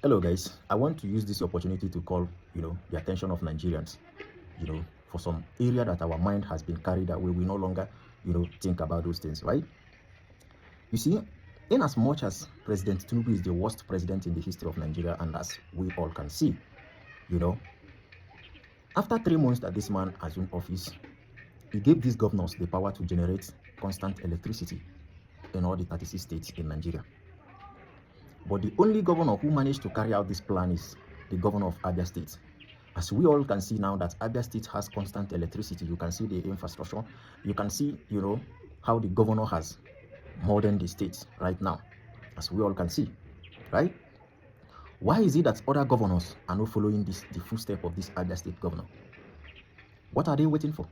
Hello guys, I want to use this opportunity to call, the attention of Nigerians, for some area that our mind has been carried away. We no longer, think about those things, right? You see, in as much as President Tinubu is the worst president in the history of Nigeria, and as we all can see, you know, after 3 months that this man assumed office, he gave these governors the power to generate constant electricity in all the 36 states in Nigeria. But the only governor who managed to carry out this plan is the governor of Abia State. As we all can see now that Abia State has constant electricity, you can see the infrastructure, you can see, how the governor has moderned the state right now, as we all can see, right? Why is it that other governors are not following the footstep of this Abia State governor? What are they waiting for?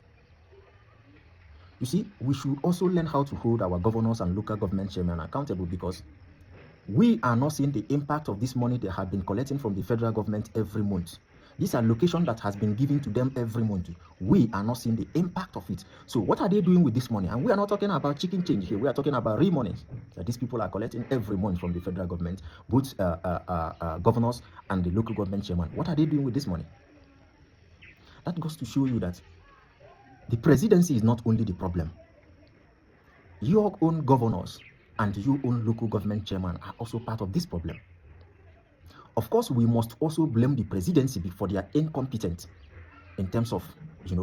You see, we should also learn how to hold our governors and local government chairmen accountable, because we are not seeing the impact of this money they have been collecting from the federal government every month. This allocation that has been given to them every month, we are not seeing the impact of it. So what are they doing with this money? And we are not talking about chicken change here. We are talking about real money that these people are collecting every month from the federal government, both governors and the local government chairman. What are they doing with this money? That goes to show you that the presidency is not only the problem. Your own governors and your own local government chairman are also part of this problem. Of course, we must also blame the presidency for their incompetence in terms of,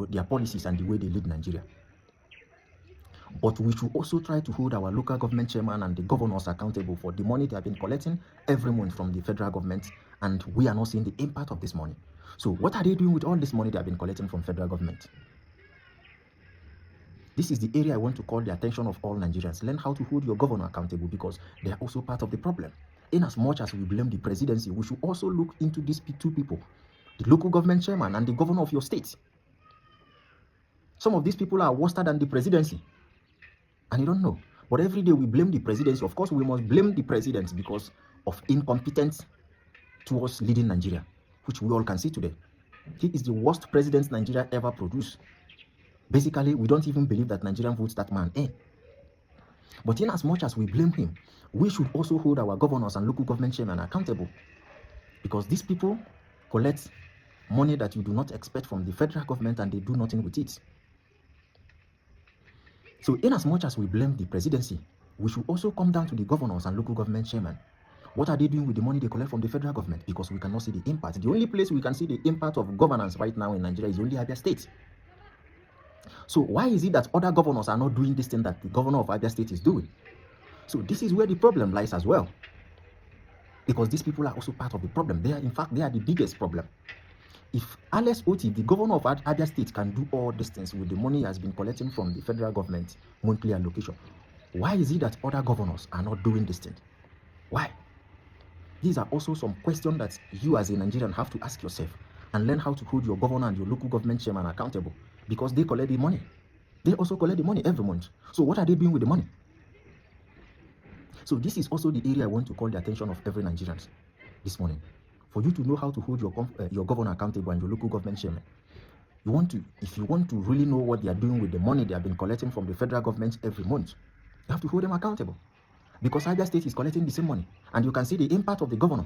their policies and the way they lead Nigeria. But we should also try to hold our local government chairman and the governors accountable for the money they have been collecting every month from the federal government, and we are not seeing the impact of this money. So what are they doing with all this money they have been collecting from federal government? This is the area I want to call the attention of all Nigerians. Learn how to hold your governor accountable, because they are also part of the problem. In as much as we blame the presidency, we should also look into these two people, the local government chairman and the governor of your state. Some of these people are worse than the presidency, and you don't know. But every day we blame the presidency. Of course, we must blame the president because of incompetence towards leading Nigeria, which we all can see today. He is the worst president Nigeria ever produced. Basically, we don't even believe that Nigerian votes that man in. But in as much as we blame him, we should also hold our governors and local government chairmen accountable, because these people collect money that you do not expect from the federal government and they do nothing with it. So in as much as we blame the presidency, we should also come down to the governors and local government chairmen. What are they doing with the money they collect from the federal government? Because we cannot see the impact. The only place we can see the impact of governance right now in Nigeria is only Abia State. So why is it that other governors are not doing this thing that the governor of Abia State is doing? So this is where the problem lies as well, because these people are also part of the problem. They are the biggest problem. If Alex Otti, the governor of Abia State, can do all these things with the money he has been collecting from the federal government monthly allocation, why is it that other governors are not doing this thing? Why? These are also some questions that you as a Nigerian have to ask yourself, and learn how to hold your governor and your local government chairman accountable, because they collect the money. They also collect the money every month. So what are they doing with the money? So this is also the area I want to call the attention of every Nigerian this morning, for you to know how to hold your governor accountable and your local government chairman. If you want to really know what they are doing with the money they have been collecting from the federal government every month, you have to hold them accountable, because Abia State is collecting the same money, and you can see the impact of the governor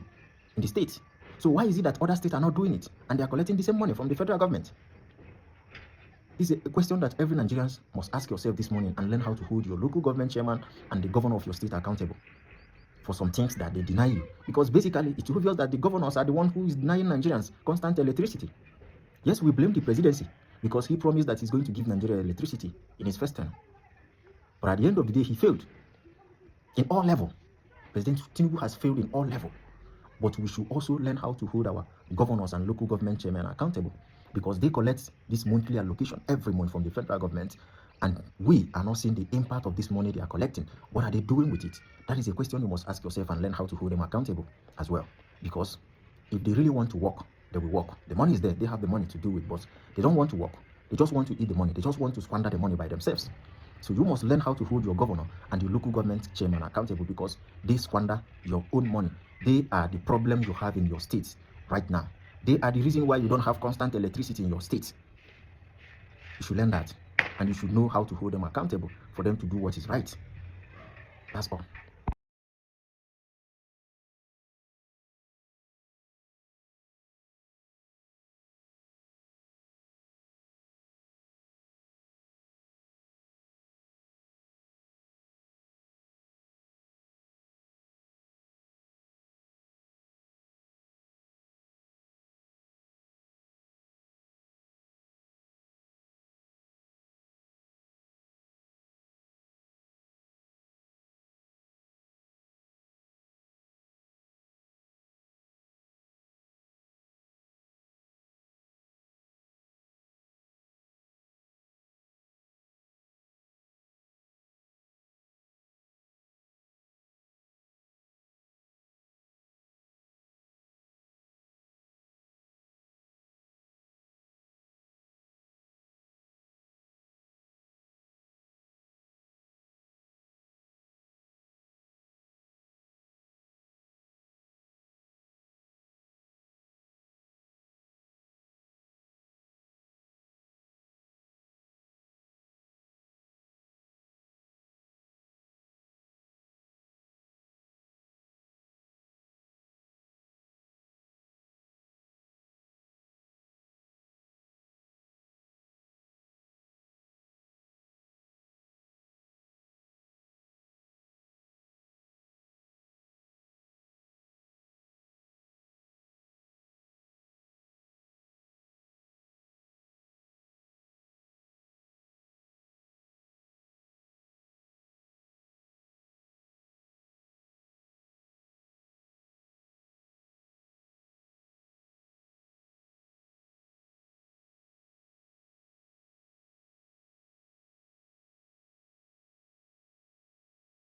in the state. So why is it that other states are not doing it and they are collecting the same money from the federal government? This is a question that every Nigerian must ask yourself this morning, and learn how to hold your local government chairman and the governor of your state accountable for some things that they deny you. Because basically, it's obvious that the governors are the one who is denying Nigerians constant electricity. Yes, we blame the presidency because he promised that he's going to give Nigeria electricity in his first term. But at the end of the day, he failed in all levels. President Tinubu has failed in all levels. But we should also learn how to hold our governors and local government chairmen accountable, because they collect this monthly allocation every month from the federal government, and we are not seeing the impact of this money they are collecting. What are they doing with it? That is a question you must ask yourself, and learn how to hold them accountable as well. Because if they really want to work, they will work. The money is there. They have the money to do it, but they don't want to work. They just want to eat the money. They just want to squander the money by themselves. So you must learn how to hold your governor and your local government chairman accountable, because they squander your own money. They are the problem you have in your state right now. They are the reason why you don't have constant electricity in your state. You should learn that, and you should know how to hold them accountable for them to do what is right. That's all.